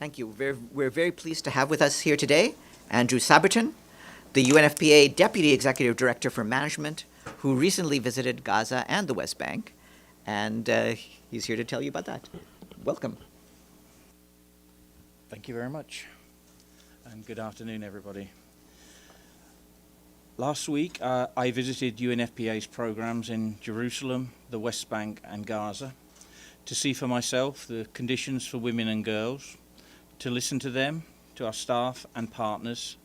Thank you. We're very pleased to have with us here today Andrew Saberton, the UNFPA Deputy Executive Director for Management, who recently visited Gaza and the West Bank, and he's here to tell you about that. Welcome. Thank you very much, and good afternoon, everybody. Last week, I visited UNFPA's programs in Jerusalem, the West Bank, and Gaza to see for myself the conditions for women and girls, to listen to them, to our staff and partners,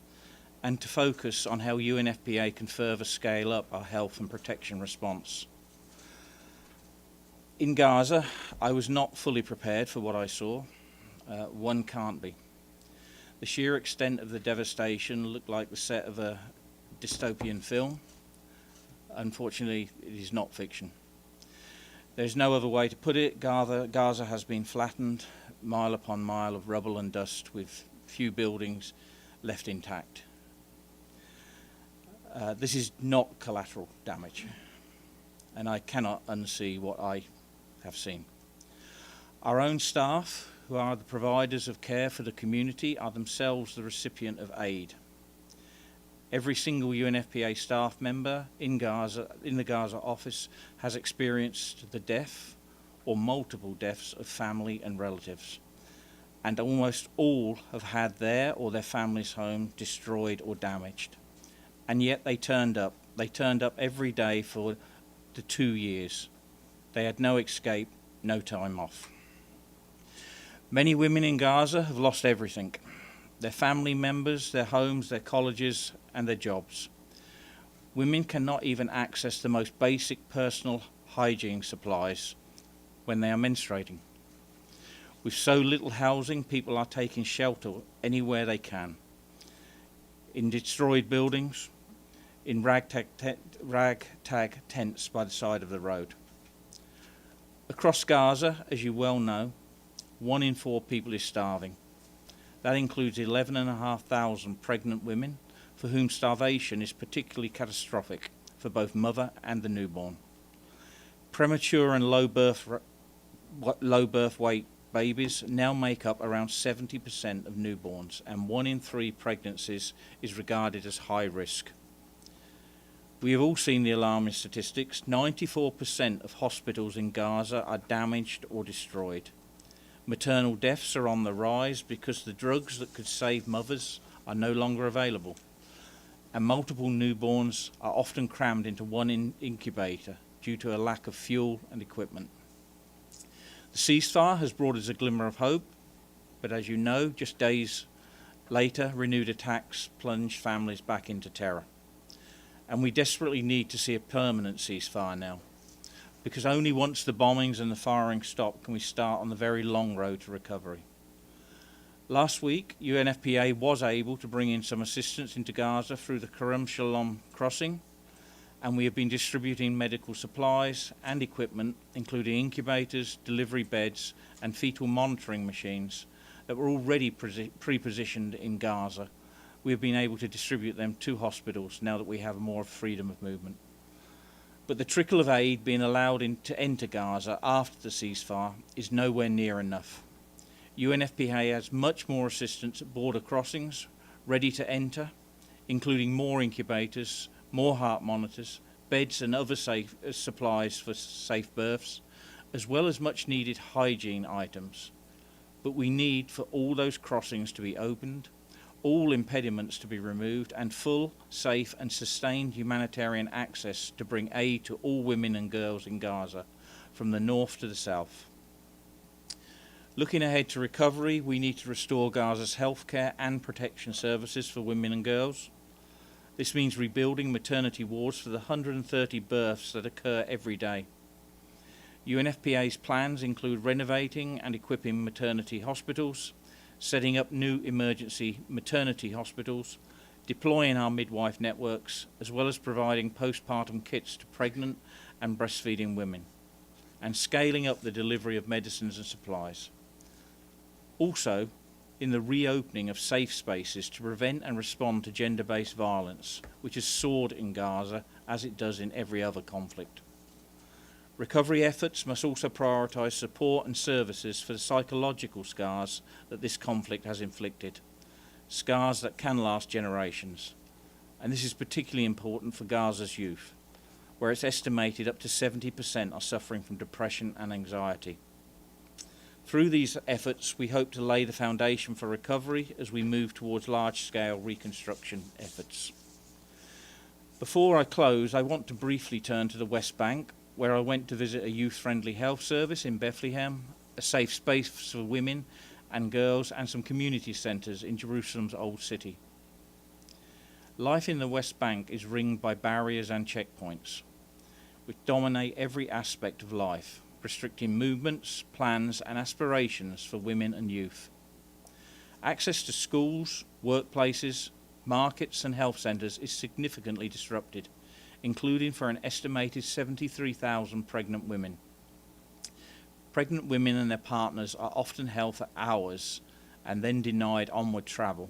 and to focus on how UNFPA can further scale up our health and protection response. In Gaza, I was not fully prepared for what I saw. One can't be. The sheer extent of the devastation looked like the set of a dystopian film. Unfortunately, it is not fiction. There's no other way to put it. Gaza has been flattened, mile upon mile of rubble and dust, with few buildings left intact. This is not collateral damage, and I cannot unsee what I have seen. Our own staff, who are the providers of care for the community, are themselves the recipient of aid. Every single UNFPA staff member in the Gaza office has experienced the death or multiple deaths of family and relatives, and almost all have had their or their family's home destroyed or damaged. And yet they turned up. They turned up every day for the 2 years. They had no escape, no time off. Many women in Gaza have lost everything: their family members, their homes, their colleges, and their jobs. Women cannot even access the most basic personal hygiene supplies when they are menstruating. With so little housing, people are taking shelter anywhere they can, in destroyed buildings, in ragtag tents by the side of the road. Across Gaza, as you well know, 1 in 4 people is starving. That includes 11,500 pregnant women, for whom starvation is particularly catastrophic for both mother and the newborn. Premature and low birth weight babies now make up around 70% of newborns, and 1 in 3 pregnancies is regarded as high risk. We have all seen the alarming statistics. 94% of hospitals in Gaza are damaged or destroyed. Maternal deaths are on the rise because the drugs that could save mothers are no longer available, and multiple newborns are often crammed into one incubator due to a lack of fuel and equipment. The ceasefire has brought us a glimmer of hope, but as you know, just days later, renewed attacks plunged families back into terror. And we desperately need to see a permanent ceasefire now, because only once the bombings and the firing stop can we start on the very long road to recovery. Last week, UNFPA was able to bring in some assistance into Gaza through the Kerem Shalom crossing, and we have been distributing medical supplies and equipment, including incubators, delivery beds, and fetal monitoring machines that were already pre-positioned in Gaza. We have been able to distribute them to hospitals now that we have more freedom of movement. But the trickle of aid being allowed to enter Gaza after the ceasefire is nowhere near enough. UNFPA has much more assistance at border crossings ready to enter, including more incubators, more heart monitors, beds and other supplies for safe births, as well as much needed hygiene items. But we need for all those crossings to be opened, all impediments to be removed, and full, safe and sustained humanitarian access to bring aid to all women and girls in Gaza, from the north to the south. Looking ahead to recovery, we need to restore Gaza's healthcare and protection services for women and girls. This means rebuilding maternity wards for the 130 births that occur every day. UNFPA's plans include renovating and equipping maternity hospitals, setting up new emergency maternity hospitals, deploying our midwife networks, as well as providing postpartum kits to pregnant and breastfeeding women, and scaling up the delivery of medicines and supplies. Also, in the reopening of safe spaces to prevent and respond to gender-based violence, which has soared in Gaza as it does in every other conflict. Recovery efforts must also prioritise support and services for the psychological scars that this conflict has inflicted, scars that can last generations. And this is particularly important for Gaza's youth, where it's estimated up to 70% are suffering from depression and anxiety. Through these efforts, we hope to lay the foundation for recovery as we move towards large-scale reconstruction efforts. Before I close, I want to briefly turn to the West Bank, where I went to visit a youth-friendly health service in Bethlehem, a safe space for women and girls, and some community centres in Jerusalem's Old City. Life in the West Bank is ringed by barriers and checkpoints, which dominate every aspect of life, restricting movements, plans and aspirations for women and youth. Access to schools, workplaces, markets and health centres is significantly disrupted, including for an estimated 73,000 pregnant women. Pregnant women and their partners are often held for hours and then denied onward travel,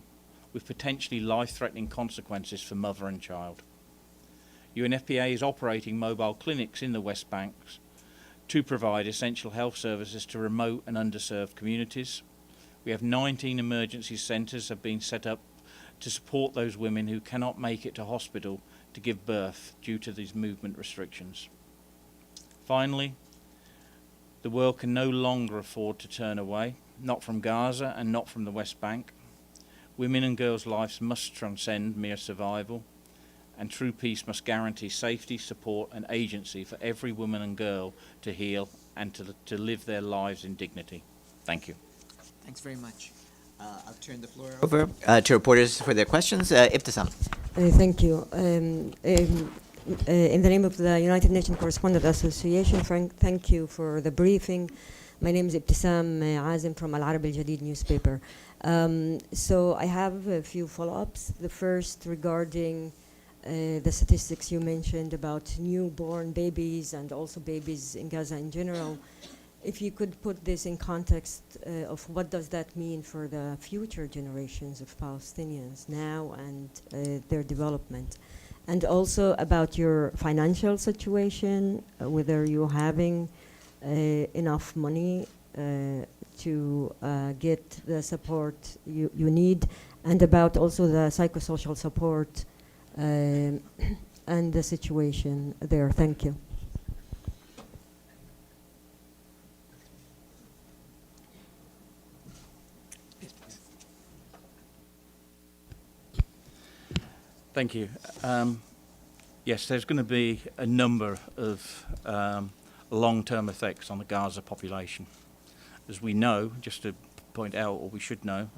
with potentially life-threatening consequences for mother and child. UNFPA is operating mobile clinics in the West Bank to provide essential health services to remote and underserved communities. We have 19 emergency centres have been set up to support those women who cannot make it to hospital to give birth due to these movement restrictions. Finally, the world can no longer afford to turn away, not from Gaza and not from the West Bank. Women and girls' lives must transcend mere survival, and true peace must guarantee safety, support and agency for every woman and girl to heal and to live their lives in dignity. Thank you. Thanks very much. I'll turn the floor over to reporters for their questions. Ibtisam. Thank you. In the name of the United Nations Correspondent Association, thank you for the briefing. My name is Ibtisam Azim from Al Arab Al Jadid newspaper. So I have a few follow-ups. The first regarding the statistics you mentioned about newborn babies and also babies in Gaza in general. If you could put this in context of what does that mean for the future generations of Palestinians now and their development. And also about your financial situation, whether you're having enough money to get the support you need, and about also the psychosocial support and the situation there. Thank you. Thank you. Yes, there's going to be a number of long-term effects on the Gaza population. As we know, just to point out, or we should know,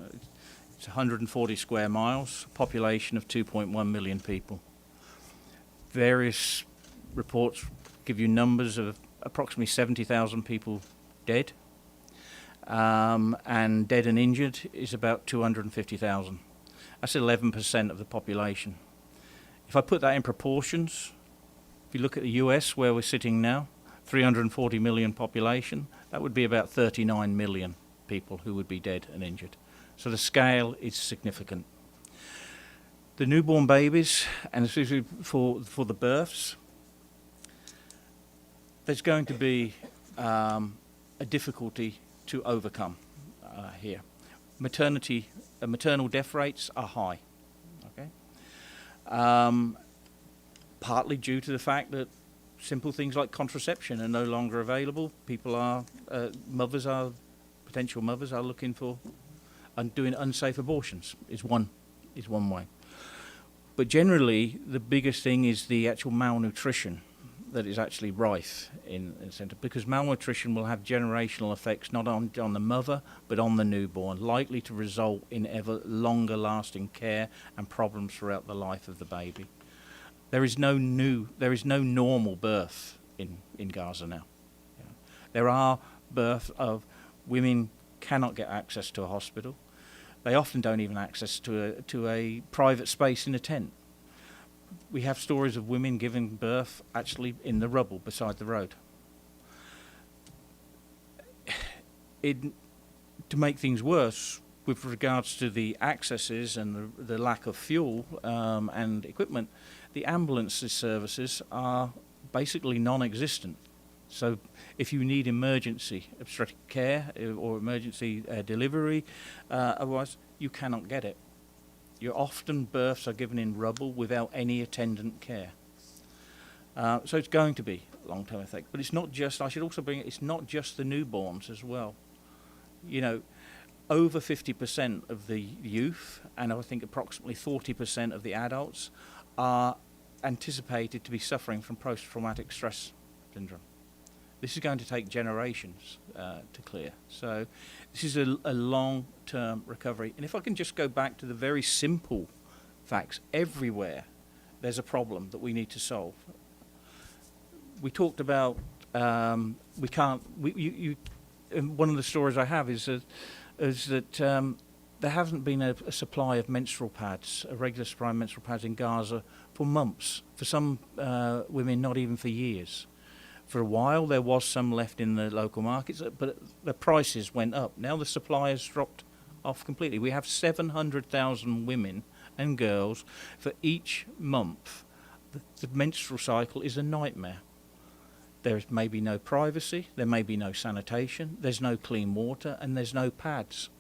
it's 140 square miles, a population of 2.1 million people. Various reports give you numbers of approximately 70,000 people dead, and dead and injured is about 250,000. That's 11% of the population. If I put that in proportions, if you look at the US where we're sitting now, 340 million population, that would be about 39 million people who would be dead and injured. So the scale is significant. The newborn babies, and especially for the births, there's going to be a difficulty to overcome here. Maternal death rates are high. Partly due to the fact that simple things like contraception are no longer available. Potential mothers are looking for and doing unsafe abortions is one way. But generally, the biggest thing is the actual malnutrition that is actually rife in the centre, because malnutrition will have generational effects not on the mother but on the newborn, likely to result in ever longer lasting care and problems throughout the life of the baby. There is no normal birth in Gaza now. There are births of women cannot get access to a hospital. They often don't even access to a private space in a tent. We have stories of women giving birth actually in the rubble beside the road. To make things worse, with regards to the accesses and the lack of fuel and equipment, the ambulance services are basically non-existent. So if you need emergency obstetric care or emergency delivery, otherwise you cannot get it. Often births are given in rubble without any attendant care. So it's going to be a long-term effect. But it's not just, I should also bring it, it's not just the newborns as well. You know, over 50% of the youth, and I think approximately 40% of the adults, are anticipated to be suffering from post-traumatic stress syndrome. This is going to take generations to clear. So this is a long-term recovery. And if I can just go back to the very simple facts, everywhere there's a problem that we need to solve. We talked about one of the stories I have is that there hasn't been a supply of menstrual pads, a regular supply of menstrual pads in Gaza for months. For some women, not even for years. For a while, there was some left in the local markets, but the prices went up. Now the supply has dropped off completely. We have 700,000 women and girls. For each month, the menstrual cycle is a nightmare. There may be no privacy, there may be no sanitation, there's no clean water, and there's no pads.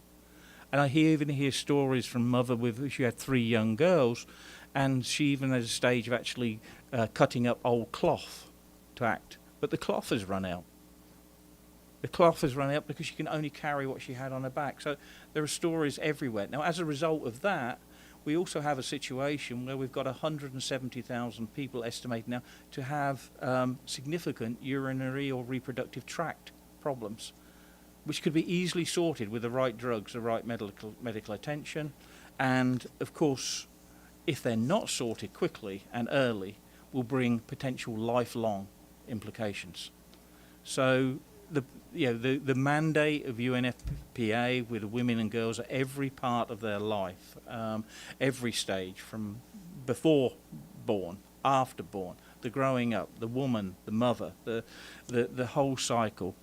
And I even hear stories from mother she had 3 young girls, and she even had a stage of actually cutting up old cloth to act. But the cloth has run out. The cloth has run out because she can only carry what she had on her back. So there are stories everywhere. Now, as a result of that, we also have a situation where we've got 170,000 people estimated now to have significant urinary or reproductive tract problems, which could be easily sorted with the right drugs, the right medical attention. And, of course, if they're not sorted quickly and early, will bring potential lifelong implications. So the mandate of UNFPA with women and girls at every part of their life, every stage from before born, after born, the growing up, the woman, the mother, the whole cycle,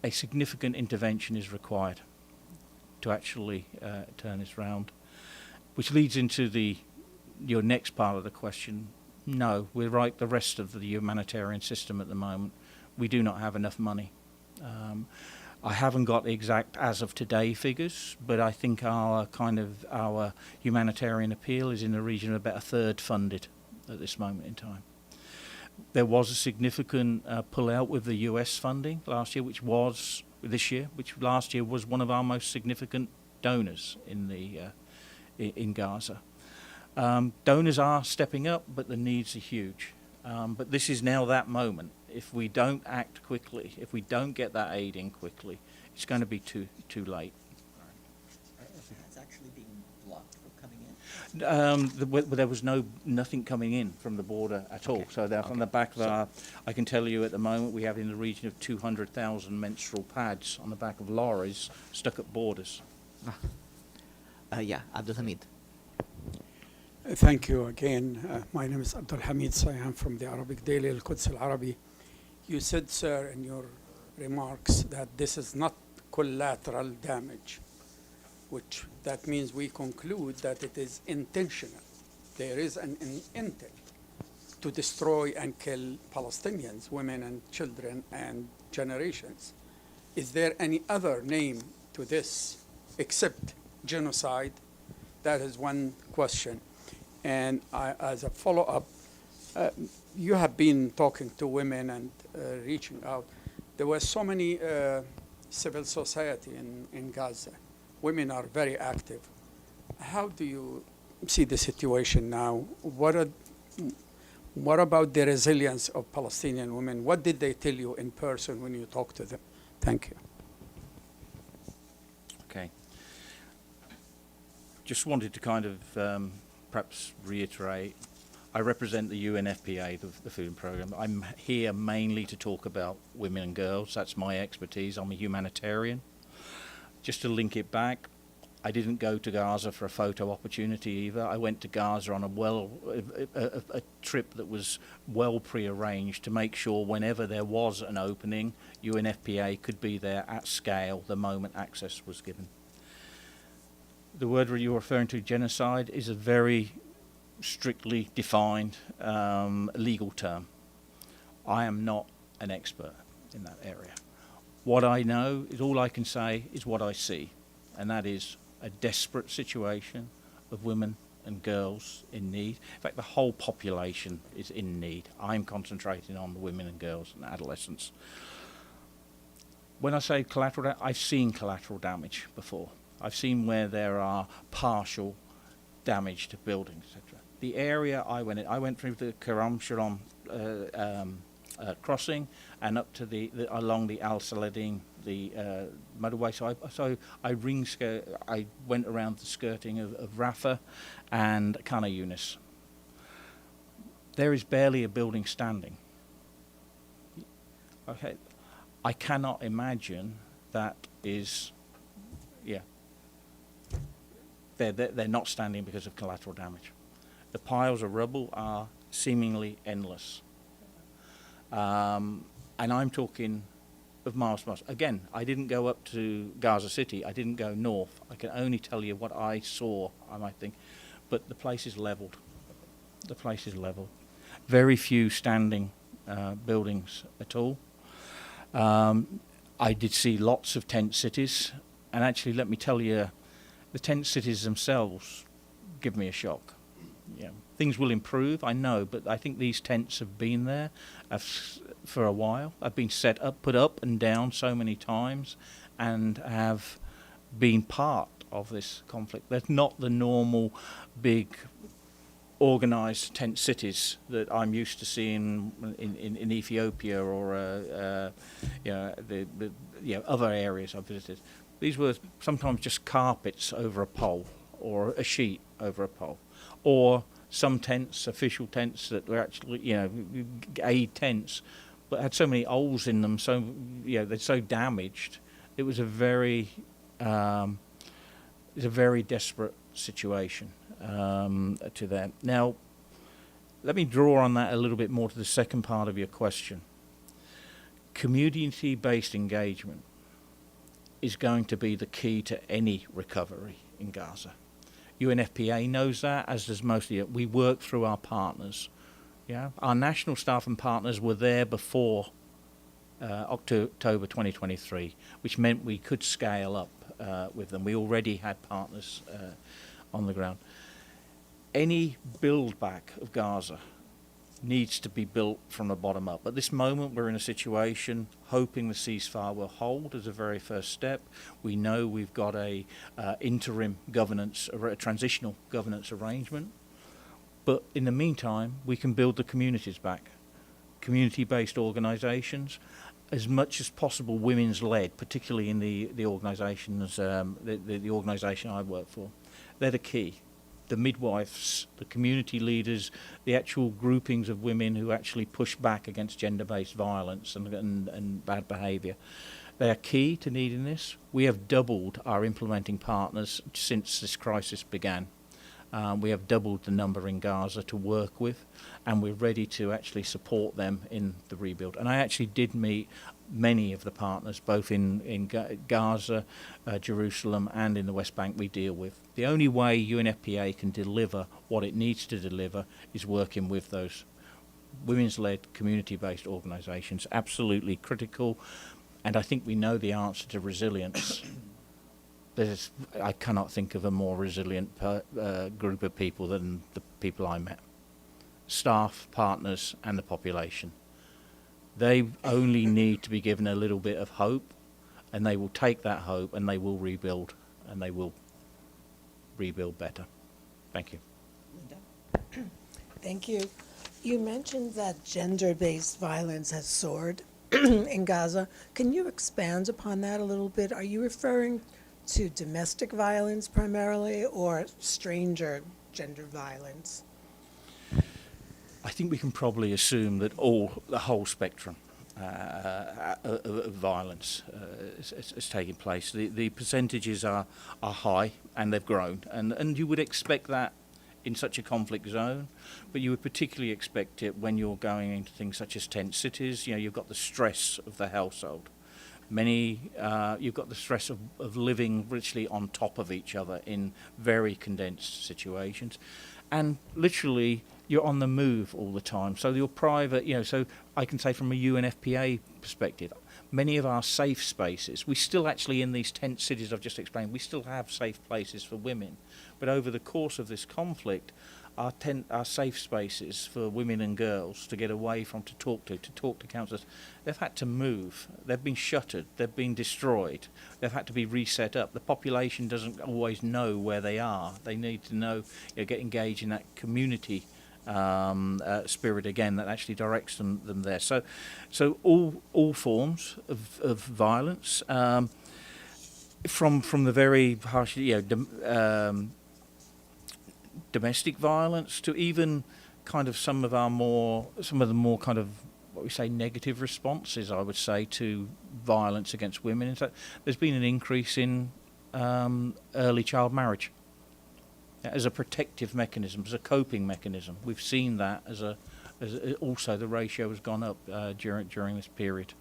a significant intervention is required to actually turn this round, which leads into your next part of the question. No, we're like the rest of the humanitarian system at the moment. We do not have enough money. I haven't got the exact as of today figures, but I think our humanitarian appeal is in the region of about 1/3 funded at this moment in time. There was a significant pull-out with the US funding last year, which last year was one of our most significant donors in Gaza. Donors are stepping up, but the needs are huge. But this is now that moment. If we don't act quickly, if we don't get that aid in quickly, it's going to be too late. It's actually being blocked from coming in? There was nothing coming in from the border at all. So on the back of I can tell you at the moment we have in the region of 200,000 menstrual pads on the back of lorries stuck at borders. Abdul Hamid. Thank you again. My name is Abdul Hamid Sayan from the Arabic Daily Al-Quds Al-Arabi. You said, sir, in your remarks that this is not collateral damage, which that means we conclude that it is intentional. There is an intent to destroy and kill Palestinians, women and children and generations. Is there any other name to this except genocide? That is one question. And as a follow-up, you have been talking to women and reaching out. There were so many civil society in Gaza. Women are very active. How do you see the situation now? What about the resilience of Palestinian women? What did they tell you in person when you talked to them? Thank you. Okay. Just wanted to kind of perhaps reiterate, I represent the UNFPA, the food program. I'm here mainly to talk about women and girls. That's my expertise. I'm a humanitarian. Just to link it back, I didn't go to Gaza for a photo opportunity either. I went to Gaza on a trip that was well prearranged to make sure whenever there was an opening, UNFPA could be there at scale the moment access was given. The word you're referring to, genocide, is a very strictly defined legal term. I am not an expert in that area. What I know is all I can say is what I see, and that is a desperate situation of women and girls in need. In fact, the whole population is in need. I'm concentrating on the women and girls and adolescents. When I say collateral, I've seen collateral damage before. I've seen where there are partial damage to buildings, etc. The area I went through the Karam Sharam crossing and up to along the Al Saladin, the motorway. So I went around the skirting of Rafah and Khan Yunis. There is barely a building standing. Okay, I cannot imagine that is, yeah. They're not standing because of collateral damage. The piles of rubble are seemingly endless. And I'm talking of miles and miles. Again, I didn't go up to Gaza City. I didn't go north. I can only tell you what I saw, I might think. But the place is leveled. The place is leveled. Very few standing buildings at all. I did see lots of tent cities. And actually, let me tell you, the tent cities themselves give me a shock. Yeah, things will improve, I know, but I think these tents have been there for a while. I've been set up, put up and down so many times, and have been part of this conflict. They're not the normal big organised tent cities that I'm used to seeing in Ethiopia or other areas I've visited. These were sometimes just carpets over a pole or a sheet over a pole, or some tents, official tents that were actually, aid tents, but had so many holes in them, so they're so damaged. It was a very desperate situation to them. Now, let me draw on that a little bit more to the second part of your question. Community-based engagement is going to be the key to any recovery in Gaza. UNFPA knows that, as does most of it. We work through our partners. Yeah, our national staff and partners were there before October 2023, which meant we could scale up with them. We already had partners on the ground. Any build back of Gaza needs to be built from the bottom up. At this moment, we're in a situation hoping the ceasefire will hold as a very first step. We know we've got a interim governance, a transitional governance arrangement. But in the meantime, we can build the communities back. Community-based organisations, as much as possible women's-led, particularly in the organisations, the organisation I work for. They're the key. The midwives, the community leaders, the actual groupings of women who actually push back against gender-based violence and bad behaviour. They are key to needing this. We have doubled our implementing partners since this crisis began. We have doubled the number in Gaza to work with, and we're ready to actually support them in the rebuild. And I actually did meet many of the partners, both in Gaza, Jerusalem, and in the West Bank we deal with. The only way UNFPA can deliver what it needs to deliver is working with those women's-led, community-based organisations. Absolutely critical, and I think we know the answer to resilience. I cannot think of a more resilient group of people than the people I met. Staff, partners, and the population. They only need to be given a little bit of hope, and they will take that hope and they will rebuild, and they will rebuild better. Thank you. Thank you. You mentioned that gender-based violence has soared in Gaza. Can you expand upon that a little bit? Are you referring to domestic violence primarily, or stranger gender violence? I think we can probably assume that the whole spectrum of violence is taking place. The percentages are high, and they've grown, and you would expect that in such a conflict zone, but you would particularly expect it when you're going into things such as tent cities. You've got the stress of the household. You've got the stress of living literally on top of each other in very condensed situations, and literally you're on the move all the time. So your private, so I can say from a UNFPA perspective, many of our safe spaces, we still actually in these tent cities I've just explained, we still have safe places for women. But over the course of this conflict, our safe spaces for women and girls to get away from, to talk to counsellors, they've had to move. They've been shuttered. They've been destroyed. They've had to be reset up. The population doesn't always know where they are. They need to know, get engaged in that community spirit again that actually directs them there. So all forms of violence, from the very harsh, domestic violence to even kind of some of the more kind of what we say negative responses, I would say, to violence against women. In fact, there's been an increase in early child marriage as a protective mechanism, as a coping mechanism. We've seen that as also the ratio has gone up during this period.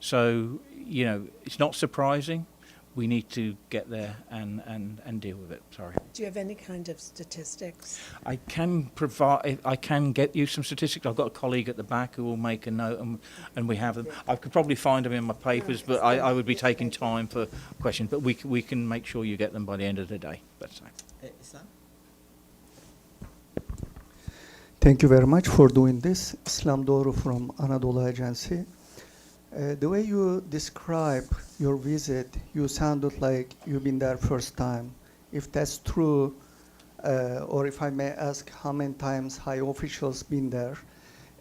So it's not surprising. We need to get there and deal with it. Sorry. Do you have any kind of statistics? I can get you some statistics. I've got a colleague at the back who will make a note, and we have them. I could probably find them in my papers, but I would be taking time for questions. But we can make sure you get them by the end of the day. That's Islam? Thank you very much for doing this. Islam Doğru from Anadolu Agency. The way you describe your visit, you sounded like you've been there first time. If that's true, or if I may ask, how many times high officials been there?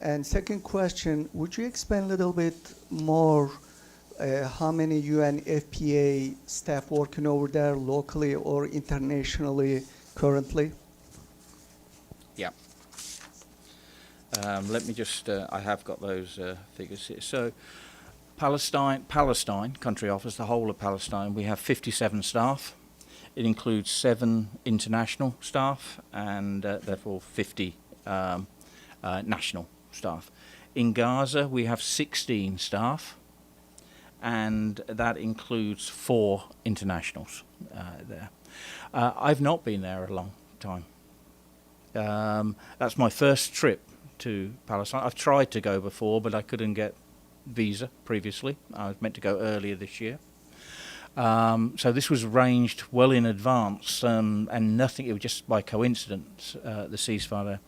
And second question, would you explain a little bit more how many UNFPA staff working over there locally or internationally currently? Yeah. Let me just, I have got those figures here. So Palestine country office, the whole of Palestine, we have 57 staff. It includes 7 international staff and therefore 50 national staff. In Gaza, we have 16 staff, and that includes 4 internationals there. I've not been there a long time. That's my first trip to Palestine. I've tried to go before, but I couldn't get visa previously. I was meant to go earlier this year. So this was arranged well in advance, and nothing, it was just by coincidence, the ceasefire.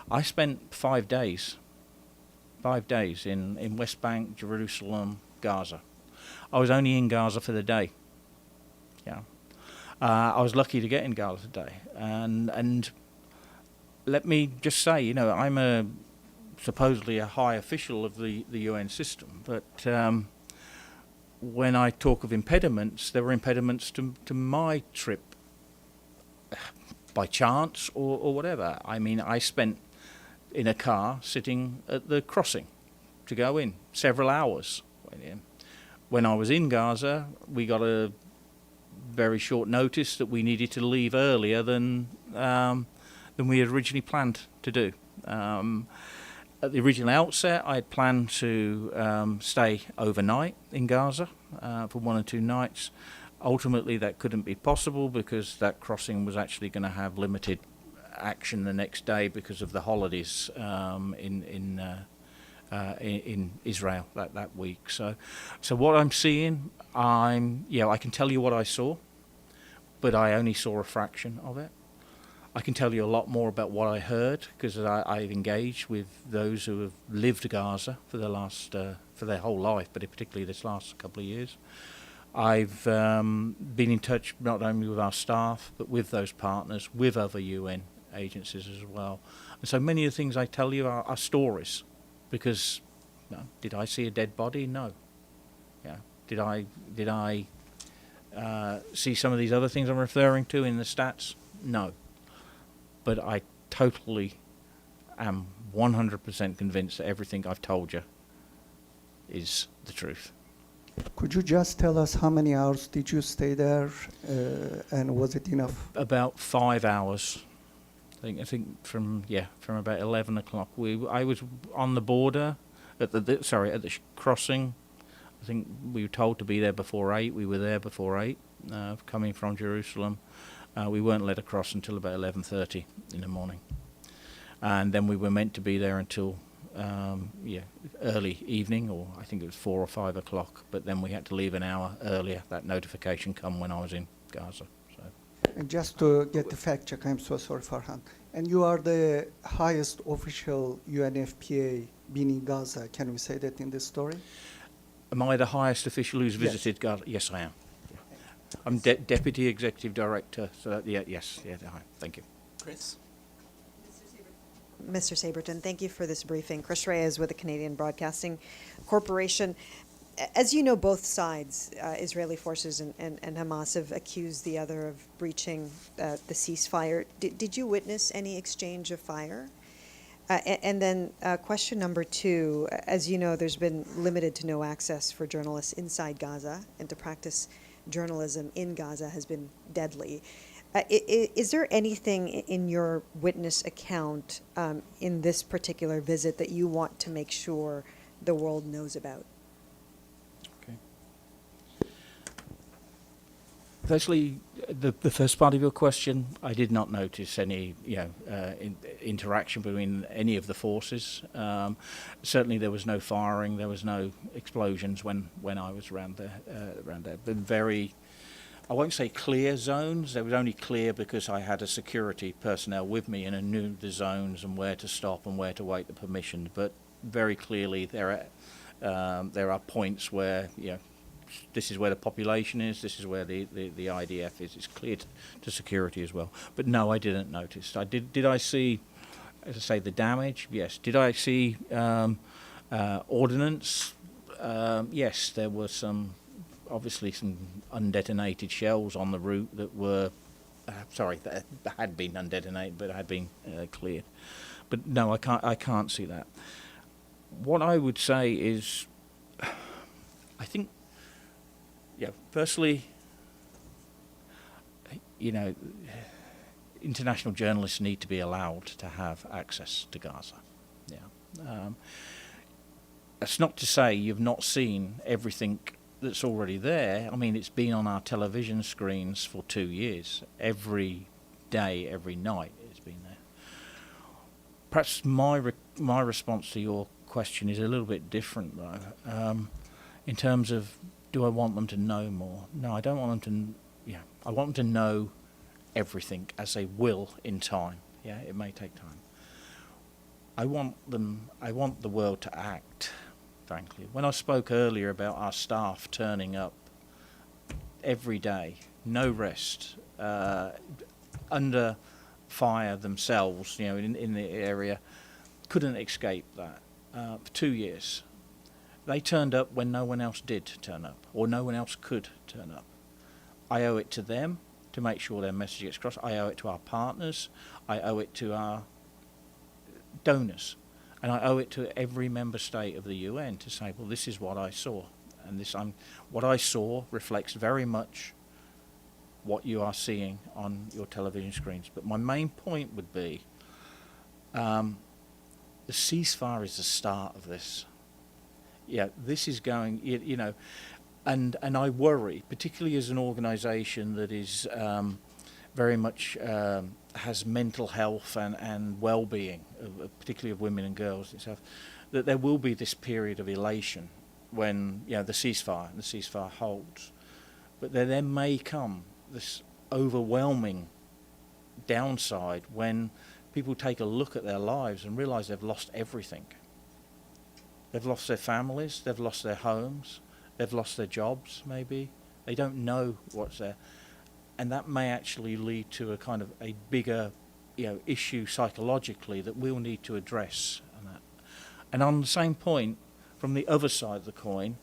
I spent 5 days in West Bank, Jerusalem, Gaza. I was only in Gaza for the day. Yeah, I was lucky to get in Gaza today, and let me just say, I'm supposedly a high official of the UN system, but when I talk of impediments, there were impediments to my trip by chance or whatever. I mean, I spent in a car sitting at the crossing to go in several hours. When I was in Gaza, we got a very short notice that we needed to leave earlier than we had originally planned to do. At the original outset, I had planned to stay overnight in Gaza for 1 or 2 nights. Ultimately, that couldn't be possible because that crossing was actually going to have limited action the next day because of the holidays in Israel that week. So what I'm seeing, I can tell you what I saw, but I only saw a fraction of it. I can tell you a lot more about what I heard because I've engaged with those who have lived Gaza for their whole life, but particularly this last couple of years. I've been in touch not only with our staff, but with those partners, with other UN agencies as well. And so many of the things I tell you are stories, because did I see a dead body? No. Yeah. Did I see some of these other things I'm referring to in the stats? No. But I totally am 100% convinced that everything I've told you is the truth. Could you just tell us how many hours did you stay there, and was it enough? About 5 hours. I think from about 11 o'clock. I was on the border at the crossing. I think we were told to be there before 8. We were there before 8, coming from Jerusalem. We weren't let across until about 11:30 in the morning. and then we were meant to be there until early evening, or I think it was 4 or 5 o'clock, but then we had to leave an hour earlier. That notification come when I was in Gaza. So. And just to get the fact check, I'm so sorry, Farhan. And you are the highest official UNFPA being in Gaza. Can we say that in this story? Am I the highest official who's visited Gaza? Yes, I am. I'm Deputy Executive Director, so yes, thank you. Chris? Mr. Saberton, thank you for this briefing. Chris Reyes with the Canadian Broadcasting Corporation. As you know, both sides, Israeli forces and Hamas, have accused the other of breaching the ceasefire. Did you witness any exchange of fire? And then question number 2, as you know, there's been limited to no access for journalists inside Gaza, and to practice journalism in Gaza has been deadly. Is there anything in your witness account in this particular visit that you want to make sure the world knows about? Okay. Firstly, the first part of your question, I did not notice any interaction between any of the forces. Certainly there was no firing, there was no explosions when I was around there. But very, I won't say clear zones. They were only clear because I had a security personnel with me and I knew the zones and where to stop and where to wait the permission. But very clearly there are points where this is where the population is, this is where the IDF is. It's clear to security as well. But no, I didn't notice. Did I see, as I say, the damage? Yes. Did I see ordnance? Yes, there were obviously some undetonated shells on the route that were, that had been undetonated but had been cleared. But no, I can't see that. What I would say is, I think, firstly, international journalists need to be allowed to have access to Gaza. That's not to say you've not seen everything that's already there. I mean, it's been on our television screens for 2 years. Every day, every night, it's been there. Perhaps my response to your question is a little bit different, though. In terms of, do I want them to know more? No, I don't want them to. I want them to know everything, as they will in time. It may take time. I want the world to act. Frankly, when I spoke earlier about our staff turning up every day, no rest, under fire themselves, in the area, couldn't escape that for 2 years. They turned up when no one else did turn up, or no one else could turn up. I owe it to them to make sure their message gets across. I owe it to our partners. I owe it to our donors. And I owe it to every member state of the UN to say, well, this is what I saw. And what I saw reflects very much what you are seeing on your television screens. But my main point would be, the ceasefire is the start of this. This is going, and I worry, particularly as an organisation that is very much has mental health and well-being, particularly of women and girls and stuff, that there will be this period of elation when the ceasefire holds, but there may come this overwhelming downside when people take a look at their lives and realise they've lost everything. They've lost their families, they've lost their homes, they've lost their jobs maybe, they don't know what's there. And that may actually lead to a kind of a bigger, issue psychologically that we'll need to address. And on the same point, from the other side of the coin,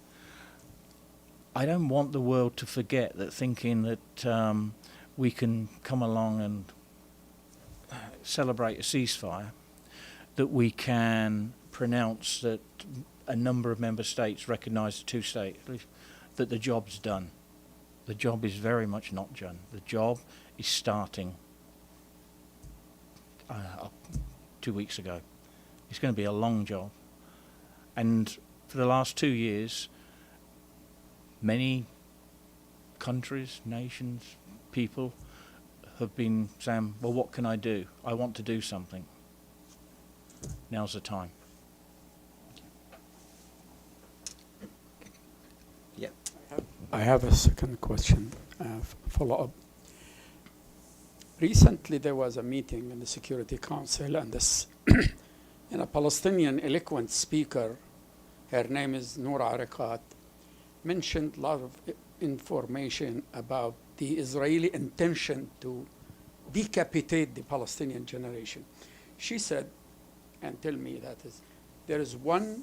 I don't want the world to forget that thinking that we can come along and celebrate a ceasefire, that we can pronounce that a number of member states recognise the two-state, that the job's done. The job is very much not done. The job is starting 2 weeks ago. It's going to be a long job. And for the last 2 years, many countries, nations, people have been saying, well, what can I do? I want to do something. Now's the time. Yeah. I have a second question, follow-up. Recently, there was a meeting in the Security Council, and this and a Palestinian eloquent speaker, her name is Noura Arikat, mentioned a lot of information about the Israeli intention to decapitate the Palestinian generation. She said, and tell me that is, there is one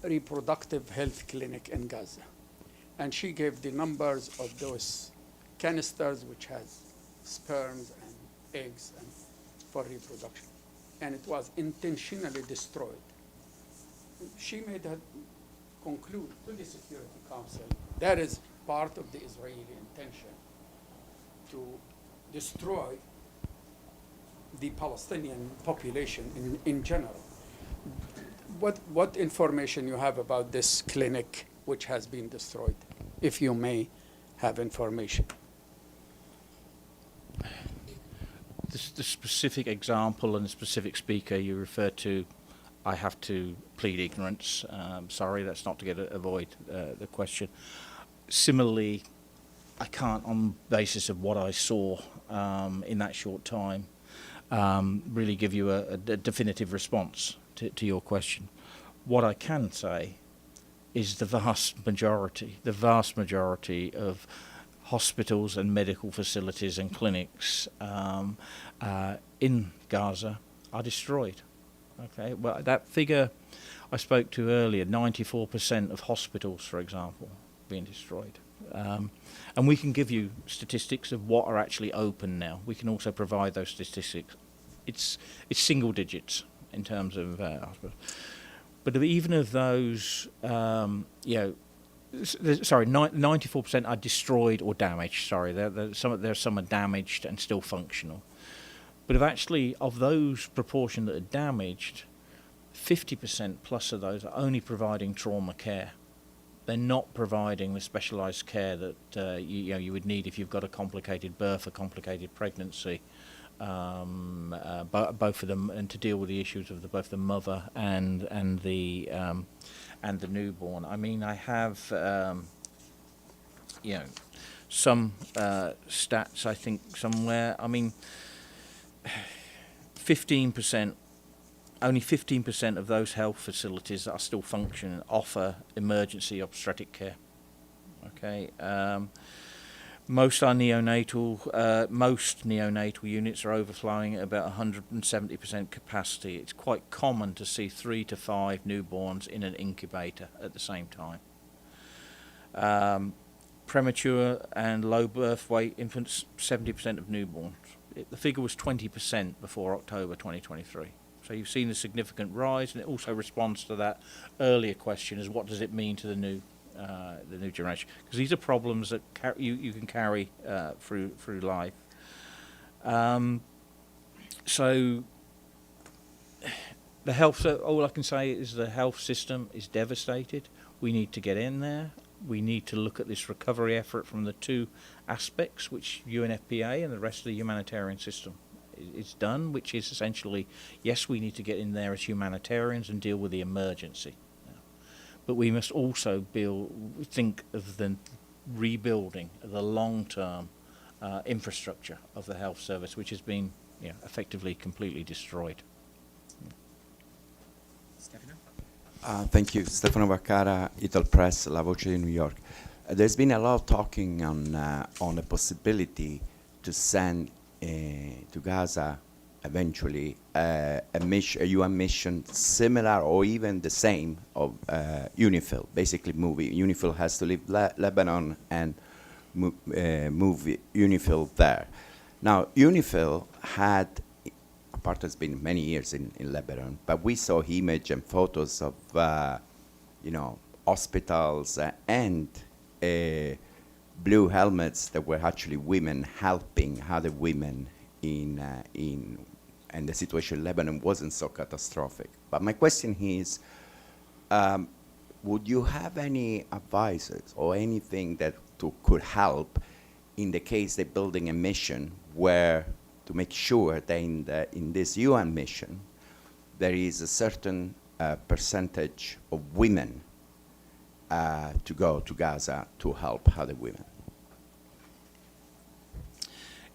reproductive health clinic in Gaza. And she gave the numbers of those canisters which has sperms and eggs and for reproduction. And it was intentionally destroyed. She made her conclude to the Security Council that is part of the Israeli intention to destroy the Palestinian population in general. What information you have about this clinic which has been destroyed, if you may have information? The specific example and the specific speaker you refer to, I have to plead ignorance. Sorry, that's not to avoid the question. Similarly, I can't, on the basis of what I saw in that short time, really give you a definitive response to your question. What I can say is the vast majority of hospitals and medical facilities and clinics in Gaza are destroyed. Okay, well, that figure I spoke to earlier, 94% of hospitals, for example, being destroyed. And we can give you statistics of what are actually open now. We can also provide those statistics. It's single digits in terms of hospitals. But even of those, 94% are destroyed or damaged. Sorry, some are damaged and still functional. But of those proportion that are damaged, 50% plus of those are only providing trauma care. They're not providing the specialised care that you would need if you've got a complicated birth, a complicated pregnancy, both of them, and to deal with the issues of both the mother and the newborn. I mean, I have some stats. I think somewhere. I mean, 15%. Only 15% of those health facilities that are still functioning offer emergency obstetric care. Okay, most neonatal units are overflowing at about 170% capacity. It's quite common to see 3 to 5 newborns in an incubator at the same time. Premature and low birth weight infants, 70% of newborns. The figure was 20% before October 2023. So you've seen a significant rise, and it also responds to that earlier question: is what does it mean to the new generation? Because these are problems that you can carry through life. So the health. All I can say is the health system is devastated. We need to get in there. We need to look at this recovery effort from the two aspects, which UNFPA and the rest of the humanitarian system is done, which is essentially, yes, we need to get in there as humanitarians and deal with the emergency. But we must also think of the rebuilding of the long-term infrastructure of the health service, which has been effectively completely destroyed. Thank you. Stefano Vaccara, Ital Press, La Voce di New York. There's been a lot of talking on the possibility to send to Gaza eventually a UN mission similar or even the same of UNIFIL. Basically, UNIFIL has to leave Lebanon and move UNIFIL there. Now, UNIFIL had, apart has been many years in Lebanon, but we saw images and photos of hospitals and blue helmets that were actually women helping other women and the situation in Lebanon wasn't so catastrophic. But my question is, would you have any advices or anything that could help in the case they're building a mission where to make sure that in this UN mission there is a certain percentage of women to go to Gaza to help other women.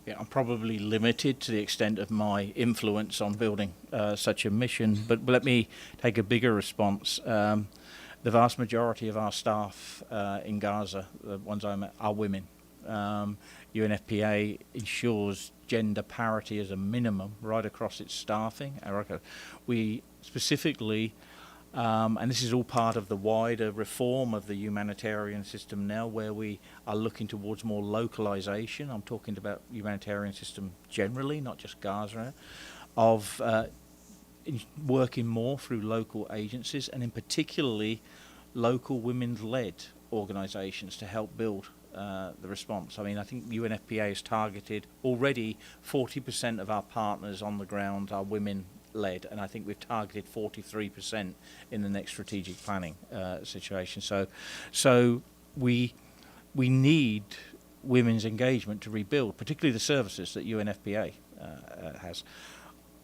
Yeah, I'm probably limited to the extent of my influence on building such a mission, but let me take a bigger response. The vast majority of our staff in Gaza, the ones I met, are women. UNFPA ensures gender parity as a minimum right across its staffing. We specifically, and this is all part of the wider reform of the humanitarian system now, where we are looking towards more localization. I'm talking about humanitarian system generally, not just Gaza, of working more through local agencies, and in particularly local women-led organizations to help build the response. I mean, I think UNFPA has targeted already 40% of our partners on the ground are women-led, and I think we've targeted 43% in the next strategic planning situation. So we need women's engagement to rebuild, particularly the services that UNFPA has.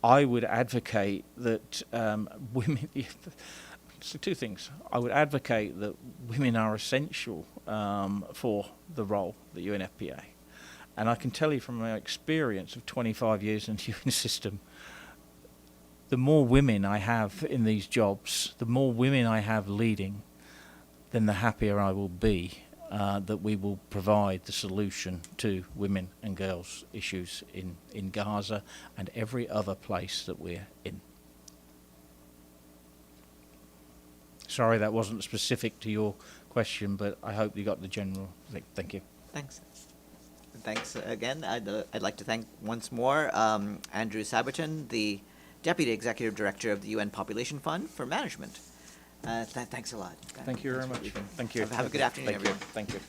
I would advocate that women. So two things. I would advocate that women are essential for the role, the UNFPA. And I can tell you from my experience of 25 years in the UN system, the more women I have in these jobs, the more women I have leading, then the happier I will be that we will provide the solution to women and girls issues in Gaza and every other place that we're in. Sorry that wasn't specific to your question, but I hope you got the general thing. Thank you. Thanks. Thanks again. I'd like to thank once more Andrew Saberton, the Deputy Executive Director of the UN Population Fund for Management. Thanks a lot. Thank you very much. Thank you. Have a good afternoon, Thank you. everyone. Thank you.